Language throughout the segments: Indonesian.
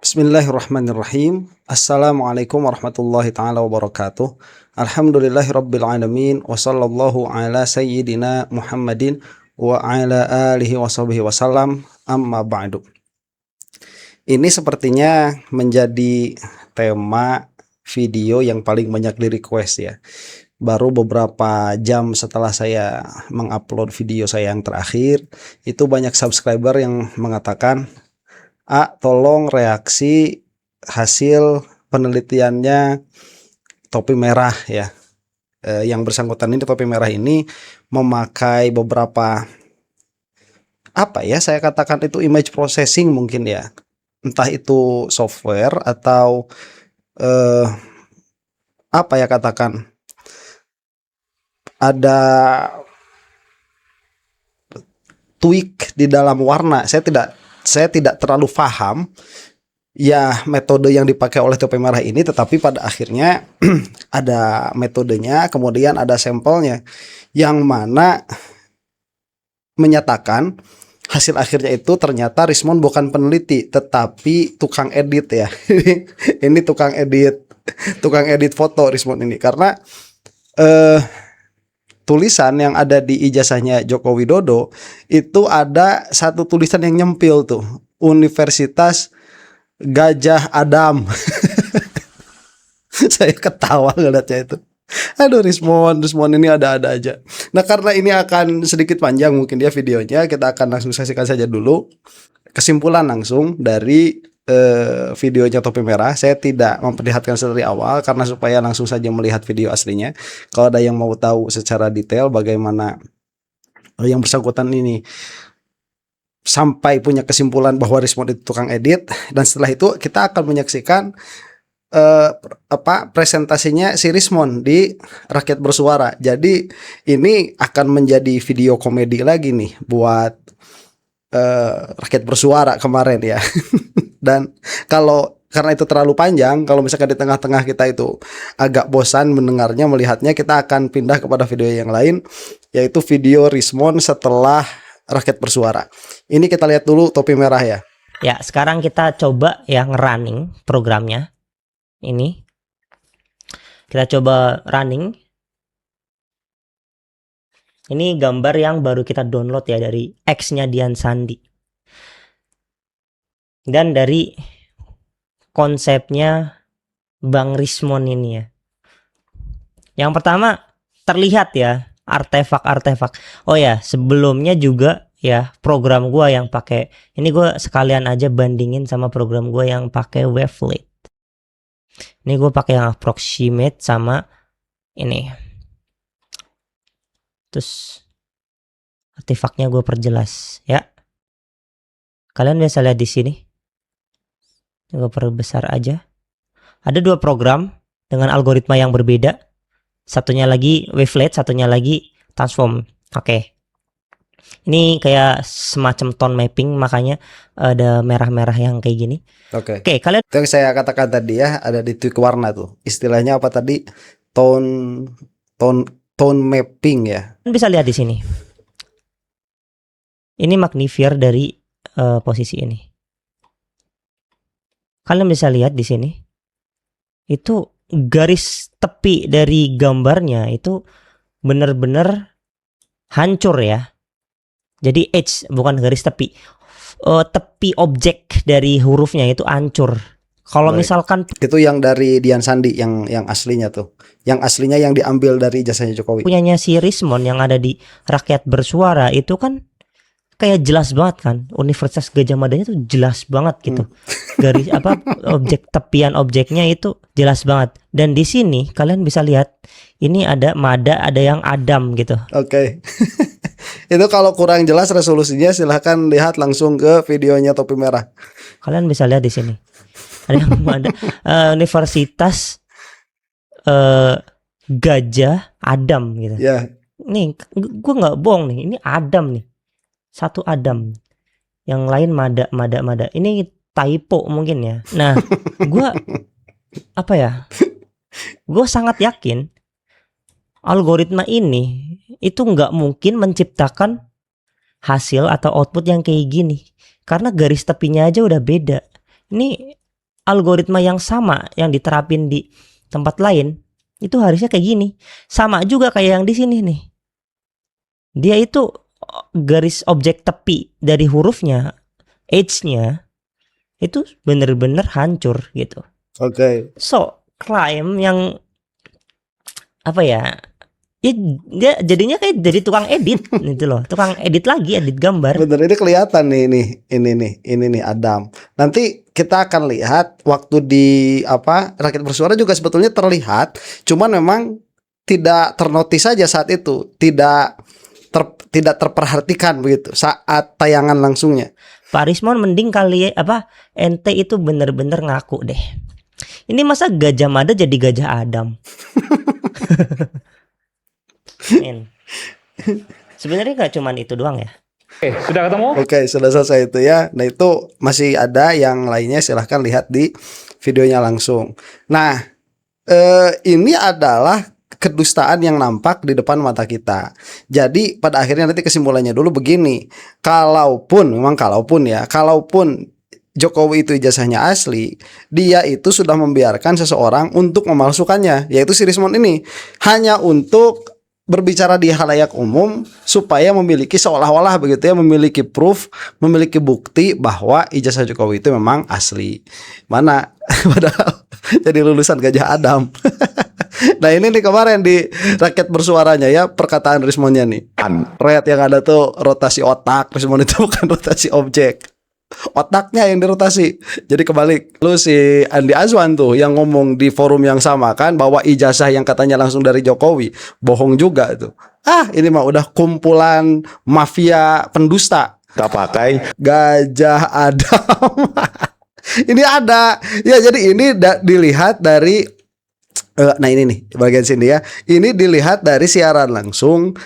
Bismillahirrahmanirrahim. Assalamualaikum warahmatullahi taala wabarakatuh. Alhamdulillahirabbil alamin wa sallallahu ala sayyidina Muhammadin wa ala alihi washabihi wasallam. Amma ba'du. Ini sepertinya menjadi tema video yang paling banyak di request ya. Baru beberapa jam setelah saya mengupload video saya yang terakhir, itu banyak subscriber yang mengatakan, tolong reaksi hasil penelitiannya topi merah ya. Yang bersangkutan ini, topi merah ini memakai beberapa saya katakan itu image processing mungkin ya. Entah itu software atau katakan ada tweak di dalam warna. Saya tidak terlalu paham ya metode yang dipakai oleh topi merah ini, tetapi pada akhirnya ada metodenya, kemudian ada sampelnya yang mana menyatakan hasil akhirnya itu ternyata Rismond bukan peneliti tetapi tukang edit ya. Ini tukang edit foto Rismond ini, karena tulisan yang ada di ijazahnya Joko Widodo itu ada satu tulisan yang nyempil tuh, Universitas Gajah Adam. Saya ketawa ngeliatnya itu. Aduh, Rismond ini ada-ada aja. Nah, karena ini akan sedikit panjang mungkin ya videonya, kita akan langsung saksikan saja dulu kesimpulan langsung dari videonya topi merah. Saya tidak memperlihatkan dari awal karena supaya langsung saja melihat video aslinya. Kalau ada yang mau tahu secara detail bagaimana yang bersangkutan ini sampai punya kesimpulan bahwa Rismond itu tukang edit, dan setelah itu kita akan menyaksikan presentasinya si Rismond di Rakyat Bersuara. Jadi ini akan menjadi video komedi lagi nih buat Rakyat Bersuara kemarin ya. Dan karena itu terlalu panjang, kalau misalkan di tengah-tengah kita itu agak bosan mendengarnya, melihatnya, kita akan pindah kepada video yang lain, yaitu video Rismond setelah Rakyat Bersuara. Ini kita lihat dulu topi merah ya. Ya, sekarang kita coba ya nge-running programnya. Ini kita coba running. Ini gambar yang baru kita download ya dari X-nya Dian Sandi. Dan dari konsepnya Bang Rismond ini ya. Yang pertama terlihat ya artefak-artefak. Oh ya, sebelumnya juga ya program gua yang pakai ini, gua sekalian aja bandingin sama program gua yang pakai Wavelet. Ini gua pakai yang approximate sama ini. Terus artefaknya gua perjelas ya. Kalian bisa lihat di sini. Gue perbesar aja. Ada dua program dengan algoritma yang berbeda. Satunya lagi Wavelet, satunya lagi Transform. Oke. Ini kayak semacam tone mapping, makanya ada merah-merah yang kayak gini. Oke, kalian. Itu yang saya katakan tadi ya, ada di tweak warna tuh. Istilahnya apa tadi? Tone mapping ya. Kalian bisa lihat di sini. Ini magnifier dari posisi ini. Kalian bisa lihat di sini. Itu garis tepi dari gambarnya itu benar-benar hancur ya. Jadi edge bukan garis tepi. Tepi objek dari hurufnya itu hancur. Kalau misalkan itu yang dari Dian Sandi yang aslinya tuh. Yang aslinya yang diambil dari ijazahnya Jokowi. Punyanya si Rismond yang ada di Rakyat Bersuara itu kan kayak jelas banget kan, Universitas Gajah Madanya tuh jelas banget gitu. Garis objek tepian objeknya itu jelas banget. Dan di sini kalian bisa lihat ini ada mada, ada yang adam gitu. Oke. Itu kalau kurang jelas resolusinya silahkan lihat langsung ke videonya topi merah. Kalian bisa lihat di sini. Ada yang mada Universitas Gajah Adam gitu. Ya. Nih, gue nggak bohong nih, ini Adam nih. Satu Adam, yang lain mada. Ini typo mungkin ya. Nah, gue gue sangat yakin algoritma ini itu nggak mungkin menciptakan hasil atau output yang kayak gini, karena garis tepinya aja udah beda. Ini algoritma yang sama yang diterapin di tempat lain itu harusnya kayak gini. Sama juga kayak yang di sini nih. Dia itu garis objek tepi dari hurufnya, edge-nya itu bener-bener hancur gitu. Oke. So, claim yang apa ya? Ya, dia jadinya kayak jadi tukang edit gitu loh. Tukang edit lagi, edit gambar. Bener, ini kelihatan nih, ini nih Adam. Nanti kita akan lihat waktu di Rakyat Bersuara juga sebetulnya terlihat, cuman memang tidak ternotis saja saat itu, tidak terperhatikan begitu saat tayangan langsungnya. Pak Rismon mending kali ente itu bener-bener ngaku deh. Ini masa Gajah Mada jadi Gajah Adam. Men. Sebenarnya gak cuman itu doang ya. Sudah ketemu? Oke, sudah selesai itu ya. Nah, itu masih ada yang lainnya, silahkan lihat di videonya langsung. Nah, ini adalah kedustaan yang nampak di depan mata kita. Jadi pada akhirnya nanti kesimpulannya dulu begini. Kalaupun Jokowi itu ijazahnya asli, dia itu sudah membiarkan seseorang untuk memalsukannya, yaitu si Rismon ini, hanya untuk berbicara di halayak umum supaya memiliki seolah-olah begitu ya, memiliki proof, memiliki bukti bahwa ijazah Jokowi itu memang asli. Mana padahal jadi lulusan Gajah Adam. Nah, ini nih kemarin di Rakyat Bersuaranya ya, perkataan Rismonnya nih. Red yang ada tuh rotasi otak, Rismon itu bukan rotasi objek. Otaknya yang dirotasi. Jadi kebalik. Lu si Andi Azwan tuh yang ngomong di forum yang sama kan, bahwa ijazah yang katanya langsung dari Jokowi, bohong juga tuh. Ini mah udah kumpulan mafia pendusta. Tak pakai Gajah Adam. Ini ada. Ya, jadi ini dilihat dari nah ini nih bagian sini ya. Ini dilihat dari siaran langsung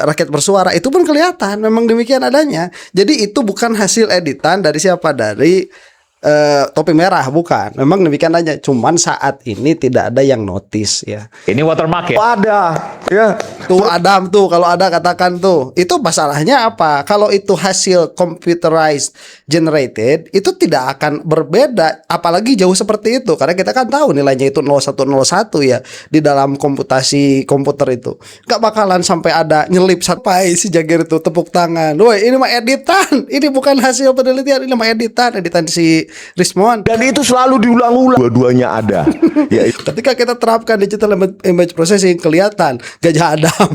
Rakyat Bersuara, itu pun kelihatan memang demikian adanya. Jadi itu bukan hasil editan dari siapa, dari Topi Merah, bukan. Memang demikian aja. Cuman saat ini tidak ada yang notice ya. ini watermark ya? Ada ya. Tuh Adam tuh, kalau ada katakan tuh. Itu masalahnya apa? Kalau itu hasil computerized generated, itu tidak akan berbeda, apalagi jauh seperti itu. Karena kita kan tahu nilainya itu 0101 ya di dalam komputasi komputer itu. Gak bakalan sampai ada nyelip sampai si Jagir itu tepuk tangan. Woi, ini mah editan. Ini bukan hasil penelitian, ini mah editan si Rismon. Dan itu selalu diulang-ulang. Dua-duanya ada. Ya, Ketika kita terapkan digital image processing, kelihatan Gajah Adam.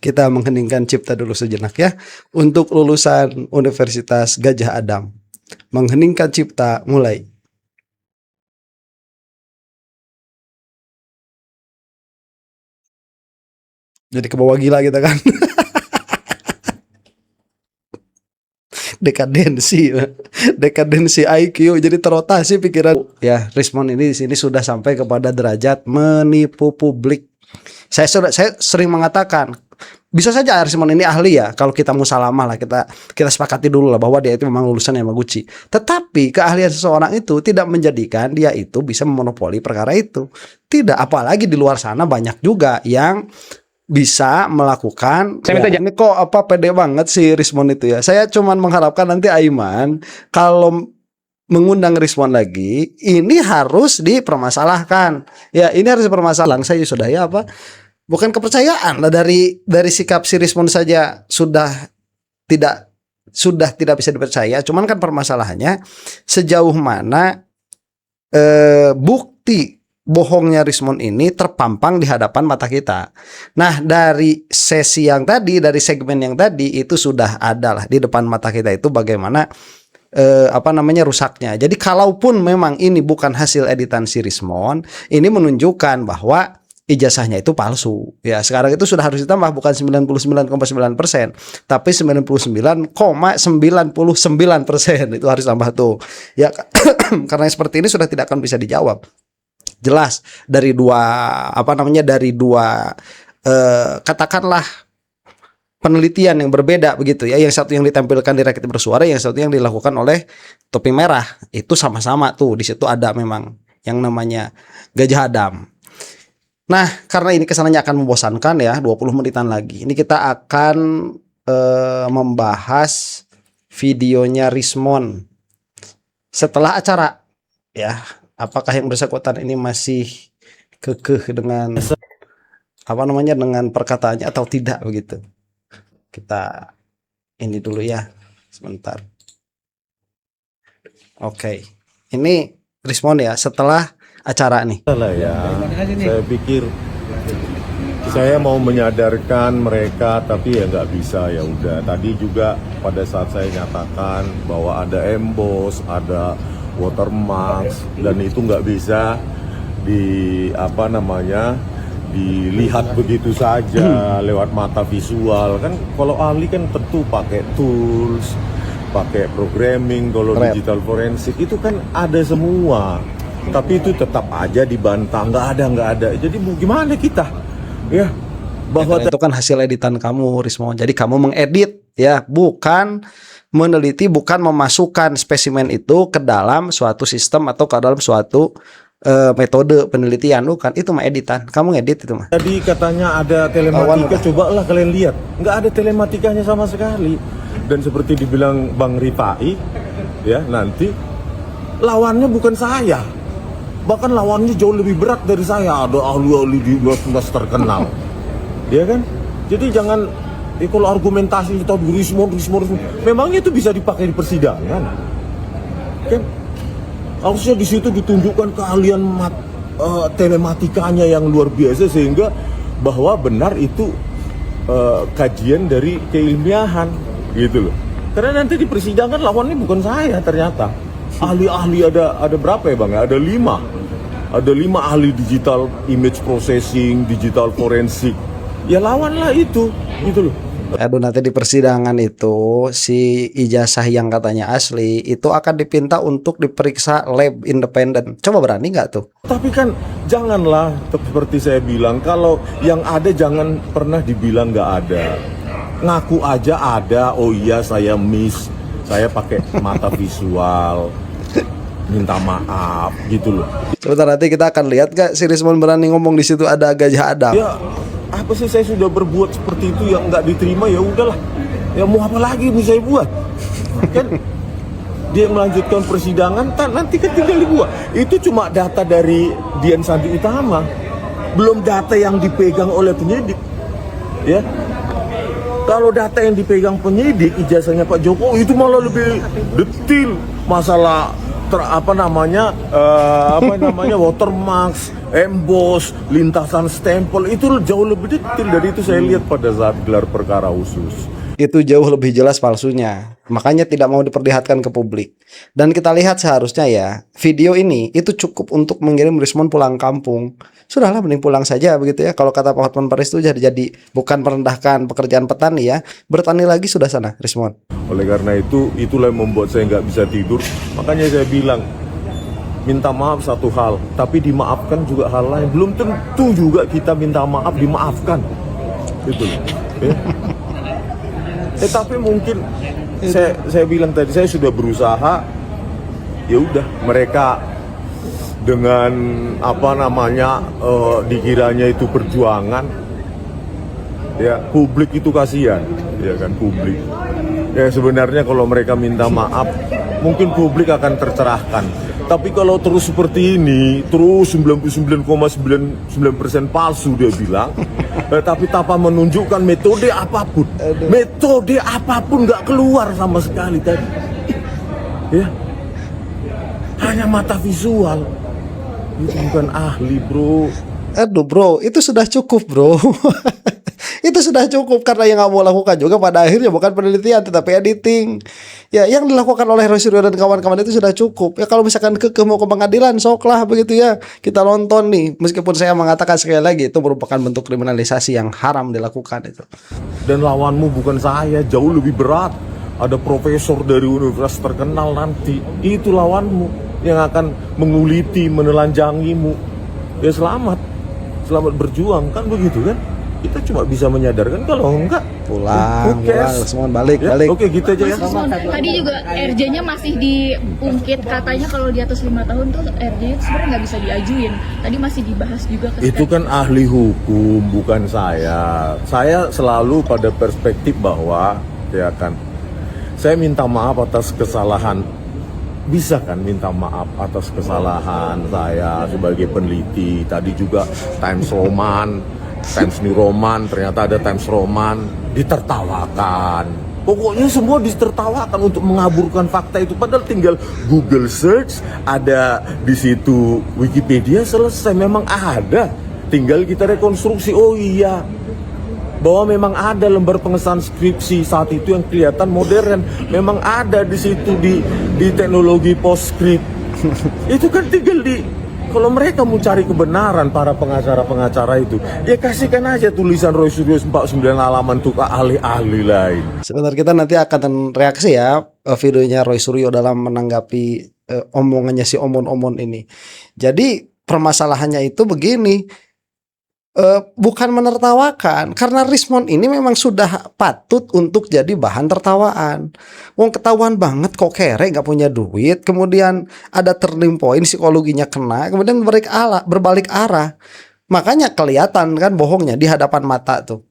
Kita mengheningkan cipta dulu sejenak ya. Untuk lulusan Universitas Gajah Adam, mengheningkan cipta mulai. Jadi ke bawah gila kita kan. Dekadensi IQ, jadi terotasi pikiran. Ya, Rismon ini di sini sudah sampai kepada derajat menipu publik. Saya sering mengatakan, bisa saja Rismon ini ahli ya, kalau kita musalamah lah, kita sepakati dulu lah bahwa dia itu memang lulusan Yamaguchi. Tetapi keahlian seseorang itu tidak menjadikan dia itu bisa memonopoli perkara itu. Tidak, apalagi di luar sana banyak juga yang bisa melakukan. Ini kok pede banget sih Rismon itu ya. Saya cuman mengharapkan nanti Aiman kalau mengundang Rismon lagi, ini harus dipermasalahkan. Ya, ini harus dipermasalahkan. Saya sudah ya bukan kepercayaan lah dari sikap si Rismon saja sudah tidak bisa dipercaya. Cuman kan permasalahannya sejauh mana bukti bohongnya Rismon ini terpampang di hadapan mata kita. Nah, dari sesi yang tadi, dari segmen yang tadi, itu sudah ada lah di depan mata kita itu bagaimana rusaknya. Jadi kalaupun memang ini bukan hasil editan si Rismon, ini menunjukkan bahwa ijazahnya itu palsu. Ya, sekarang itu sudah harus ditambah, bukan 99,9%, tapi 99,99%. Itu harus tambah tuh. Ya, karena seperti ini sudah tidak akan bisa dijawab. Jelas dari dua katakanlah penelitian yang berbeda begitu ya. Yang satu yang ditampilkan di Rakyat Bersuara, yang satu yang dilakukan oleh Topi Merah. Itu sama-sama tuh, di situ ada memang yang namanya Gajah Adam. Nah, karena ini kesannya akan membosankan ya, 20 menitan lagi. Ini kita akan membahas videonya Rismon setelah acara ya. Apakah yang bersangkutan ini masih kekeh dengan dengan perkataannya atau tidak begitu. Kita ini dulu ya sebentar. Oke. Ini Rismon ya setelah acara nih. Ya, saya pikir saya mau menyadarkan mereka, tapi ya nggak bisa. Ya udah, tadi juga pada saat saya nyatakan bahwa ada emboss, ada watermarks, dan itu nggak bisa dilihat begitu saja lewat mata visual kan. Kalau ahli kan tentu pakai tools, pakai programming. Kalau digital forensik itu kan ada semua, tapi itu tetap aja dibantah, nggak ada. Jadi gimana kita ya, bahwa itu kan hasil editan kamu Rismon. Jadi kamu mengedit ya, bukan meneliti, bukan memasukkan spesimen itu ke dalam suatu sistem atau ke dalam suatu metode penelitian. Bukan, itu mah editan. Kamu ngedit itu mah. Tadi katanya ada telematika, cobalah kalian lihat, nggak ada telematikanya sama sekali. Dan seperti dibilang Bang Rifai ya, nanti lawannya bukan saya, bahkan lawannya jauh lebih berat dari saya. Ada ahli-ahli di universitas terkenal ya kan. Jadi jangan kalau argumentasi kita Rismon, memangnya itu bisa dipakai di persidangan kan? Harusnya di situ ditunjukkan keahlian telematikanya yang luar biasa, sehingga bahwa benar itu kajian dari keilmiahan gitu loh. Karena nanti di persidangan lawannya bukan saya ternyata. Ahli-ahli ada berapa ya Bang? Ada 5 ahli digital image processing, digital forensik. Ya lawanlah itu gitu loh. Aduh, nanti di persidangan itu si ijazah yang katanya asli itu akan dipinta untuk diperiksa lab independen. Coba berani nggak tuh? Tapi kan janganlah seperti saya bilang, kalau yang ada jangan pernah dibilang nggak ada. Ngaku aja ada. Oh iya saya miss, saya pakai mata visual, minta maaf gitu loh. Sebentar, nanti kita akan lihat gak si Rismon berani ngomong di situ ada gajah Adam. Ya apa sih, saya sudah berbuat seperti itu yang nggak diterima, ya udahlah. Ya mau apa lagi bisa saya buat kan? Dia melanjutkan persidangan, nanti kan tinggal dibuat. Itu cuma data dari Dian Sandi Utama, belum data yang dipegang oleh penyidik ya. Kalau data yang dipegang penyidik, ijazahnya Pak Jokowi itu malah lebih detail. Masalah watermarks, emboss, lintasan stempel itu jauh lebih detail dari itu saya lihat pada saat gelar perkara khusus. Itu jauh lebih jelas palsunya. Makanya tidak mau diperlihatkan ke publik. Dan kita lihat seharusnya ya, video ini itu cukup untuk mengirim Rismon pulang kampung. Sudahlah, mending pulang saja begitu ya. Kalau kata Pak Hotman Paris itu jadi bukan merendahkan pekerjaan petani ya. Bertani lagi sudah sana Rismon. Oleh karena itulah yang membuat saya nggak bisa tidur. Makanya saya bilang, minta maaf satu hal, tapi dimaafkan juga hal lain. Belum tentu juga kita minta maaf dimaafkan. Itu ya. Tapi mungkin saya bilang tadi, saya sudah berusaha. Ya udah, mereka dengan dikiranya itu perjuangan. Ya, publik itu kasihan, ya kan, publik. Ya sebenarnya kalau mereka minta maaf, mungkin publik akan tercerahkan. Tapi kalau terus seperti ini, terus 99,99% palsu dia bilang, tapi tanpa menunjukkan metode apapun nggak keluar sama sekali tadi. Ya, hanya mata visual. Itu bukan ahli, bro. Aduh bro, itu sudah cukup bro. Itu sudah cukup, karena yang kamu lakukan juga pada akhirnya bukan penelitian tetapi editing. Ya, yang dilakukan oleh Rosiryo dan kawan-kawan itu sudah cukup. Ya kalau misalkan mau ke pengadilan, soklah begitu ya. Kita nonton nih. Meskipun saya mengatakan sekali lagi itu merupakan bentuk kriminalisasi yang haram dilakukan itu. Dan lawanmu bukan saya, jauh lebih berat. Ada profesor dari universitas terkenal nanti. Itu lawanmu yang akan menguliti, menelanjangimu. Ya selamat berjuang, kan begitu kan? Kita cuma bisa menyadarkan, kalau enggak pulang semua balik. Oke, gitu aja ya. Tadi juga RJ-nya masih diungkit, katanya kalau di atas 5 tahun tuh RJ-nya sebenarnya nggak bisa diajuin. Tadi masih dibahas juga. Itu kan ahli hukum, bukan saya. Saya selalu pada perspektif bahwa ya kan, saya minta maaf atas kesalahan. Bisa kan minta maaf atas kesalahan saya sebagai peneliti. Tadi juga Times New Roman, ternyata ada Times Roman, ditertawakan. Pokoknya semua ditertawakan untuk mengaburkan fakta itu. Padahal tinggal Google search, ada di situ Wikipedia, selesai. Memang ada. Tinggal kita rekonstruksi, oh iya, bahwa memang ada lembar pengesahan skripsi saat itu yang kelihatan modern, memang ada di situ di teknologi postscript. Itu kan tinggal kalau mereka mau cari kebenaran, para pengacara-pengacara itu, ya kasihkan aja tulisan Roy Suryo 49 halaman tuh ke ahli-ahli lain. Sebentar, kita nanti akan reaksi ya videonya Roy Suryo dalam menanggapi omongannya si Omon-Omon ini. Jadi permasalahannya itu begini. Bukan menertawakan, karena Rismond ini memang sudah patut untuk jadi bahan tertawaan. Wong ketahuan banget kok kere, nggak punya duit, kemudian ada turning point, psikologinya kena, kemudian berbalik arah. Makanya kelihatan kan bohongnya di hadapan mata tuh,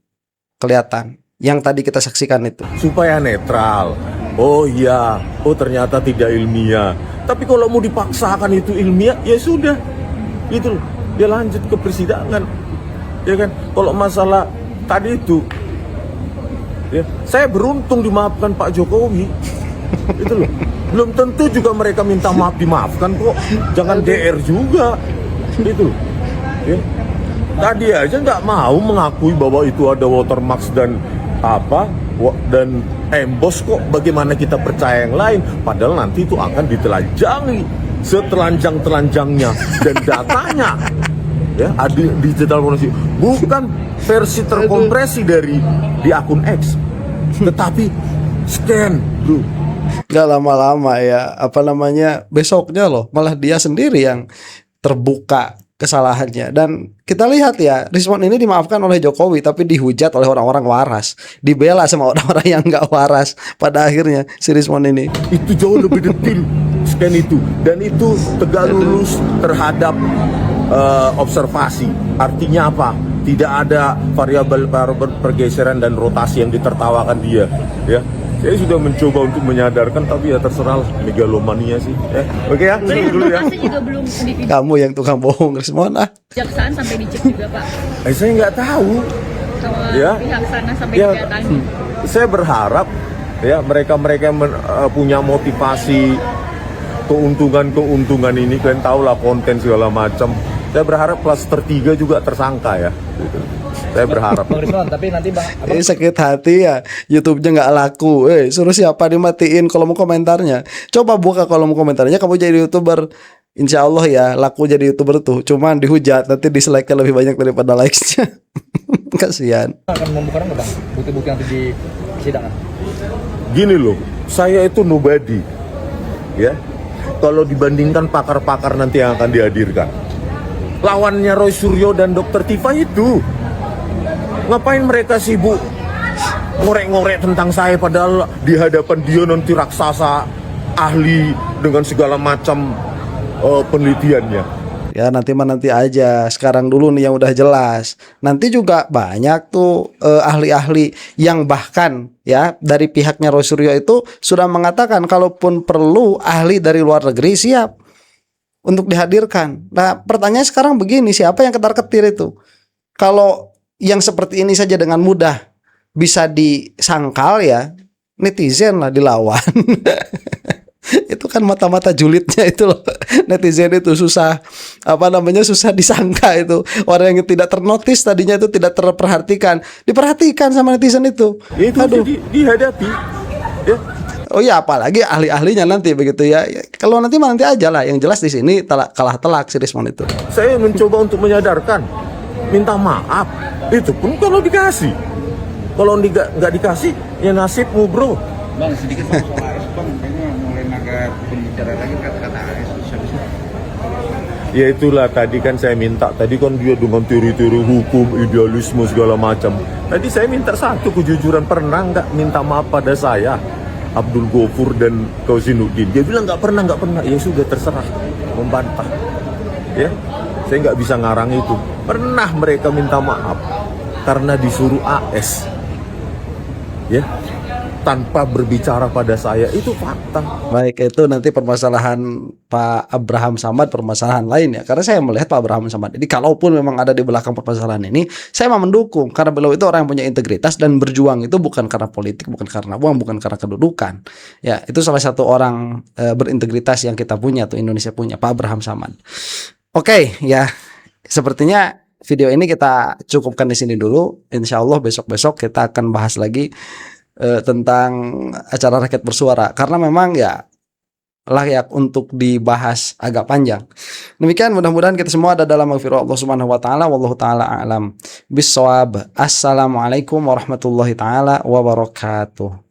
kelihatan. Yang tadi kita saksikan itu. Supaya netral. Oh iya, oh ternyata tidak ilmiah. Tapi kalau mau dipaksakan itu ilmiah, ya sudah, itu dia lanjut ke persidangan. Ya kan, kalau masalah tadi itu, ya, saya beruntung dimaafkan Pak Jokowi, itu loh. Belum tentu juga mereka minta maaf dimaafkan kok. Jangan DR juga, itu loh. Ya. Tadi aja nggak mau mengakui bahwa itu ada watermark dan emboss kok. Bagaimana kita percaya yang lain? Padahal nanti itu akan ditelanjangi setelanjang-telanjangnya dan datanya. Ya, digital forensik bukan versi terkompresi di akun X, tetapi scan, bro. Gak lama-lama ya, besoknya loh malah dia sendiri yang terbuka kesalahannya. Dan kita lihat ya, Rismond ini dimaafkan oleh Jokowi tapi dihujat oleh orang-orang waras, dibela sama orang-orang yang gak waras. Pada akhirnya si Rismond ini itu jauh lebih detail scan itu, dan itu tegak lurus terhadap observasi. Artinya apa? Tidak ada variabel pergeseran dan rotasi yang ditertawakan dia. Ya, saya sudah mencoba untuk menyadarkan, tapi ya terserah megalomania sih. Oke ya, dulu ya. Juga belum di kamu yang tukang bohong, Rismond kejaksaan sampai dicek juga Pak. Saya nggak tahu. Sama Ya. pihak sana sampai Ya. didatangi. Saya berharap ya mereka yang punya motivasi keuntungan ini, kalian tahu lah, konten segala macam. Saya berharap klaster 3 juga tersangka ya. Gitu. Saya berharap. Bang Rismond, tapi nanti Bang sakit hati ya, YouTube-nya nggak laku. Suruh siapa dimatiin kolom komentarnya? Coba buka kolom komentarnya, kamu jadi YouTuber. Insya Allah ya laku jadi YouTuber tuh. Cuman dihujat, nanti dislike-nya lebih banyak daripada likes-nya. Kasihan. akan membuka nggak Bang bukti-bukti nanti di persidangan? Gini loh, saya itu nobody. Ya. Kalau dibandingkan pakar-pakar nanti yang akan dihadirkan. Lawannya Roy Suryo dan Dr. Tifa itu. Ngapain mereka sibuk ngorek-ngorek tentang saya, padahal di hadapan dia nanti raksasa ahli dengan segala macam penelitiannya. Ya nanti aja. Sekarang dulu nih yang udah jelas. Nanti juga banyak tuh ahli-ahli yang bahkan ya dari pihaknya Roy Suryo itu sudah mengatakan kalaupun perlu ahli dari luar negeri siap untuk dihadirkan. Nah pertanyaan sekarang begini, siapa yang ketar-ketir itu? Kalau yang seperti ini saja dengan mudah bisa disangkal ya, netizen lah dilawan. Itu kan mata-mata julidnya itu loh. Netizen itu susah susah disangka itu. Orang yang tidak ternotis tadinya itu tidak terperhatikan, diperhatikan sama netizen itu. Itu dihadapi. Ya. Oh iya, apalagi ahli-ahlinya nanti begitu ya. Kalau nanti aja lah. Yang jelas di sini kalah telak si Rismond itu. Saya mencoba untuk menyadarkan, minta maaf. Itu pun kalau dikasih. Kalau nggak dikasih, ya nasibmu bro. Bang, sedikit Bang soal AS Bang, kayaknya mulai naga pembicaraan lagi kata-kata AS. Ya itulah tadi kan saya minta, tadi kan dia dengan teori-teori hukum, idealisme segala macam. Tadi saya minta satu kejujuran, pernah nggak minta maaf pada saya, Abdul Ghafur dan Kauzinuddin? Dia bilang nggak pernah. Ya sudah, terserah, membantah. Ya, saya nggak bisa ngarang itu. Pernah mereka minta maaf karena disuruh AS. Ya, tanpa berbicara pada saya, itu fakta. Baik, itu nanti permasalahan Pak Abraham Samad, permasalahan lain ya. Karena saya melihat Pak Abraham Samad ini, kalaupun memang ada di belakang permasalahan ini, saya memang mendukung. Karena beliau itu orang yang punya integritas dan berjuang itu bukan karena politik, bukan karena uang, bukan karena kedudukan. Ya, itu salah satu orang berintegritas yang kita punya tuh, Indonesia punya, Pak Abraham Samad. Oke, ya. Sepertinya video ini kita cukupkan di sini dulu. Insya Allah besok-besok kita akan bahas lagi tentang acara Rakyat Bersuara, karena memang ya layak untuk dibahas agak panjang. Demikian, mudah-mudahan kita semua ada dalam maghfirah Allah Subhanahu wa taala. Wallahu taala a'lam bissawab. Assalamualaikum warahmatullahi taala wabarakatuh.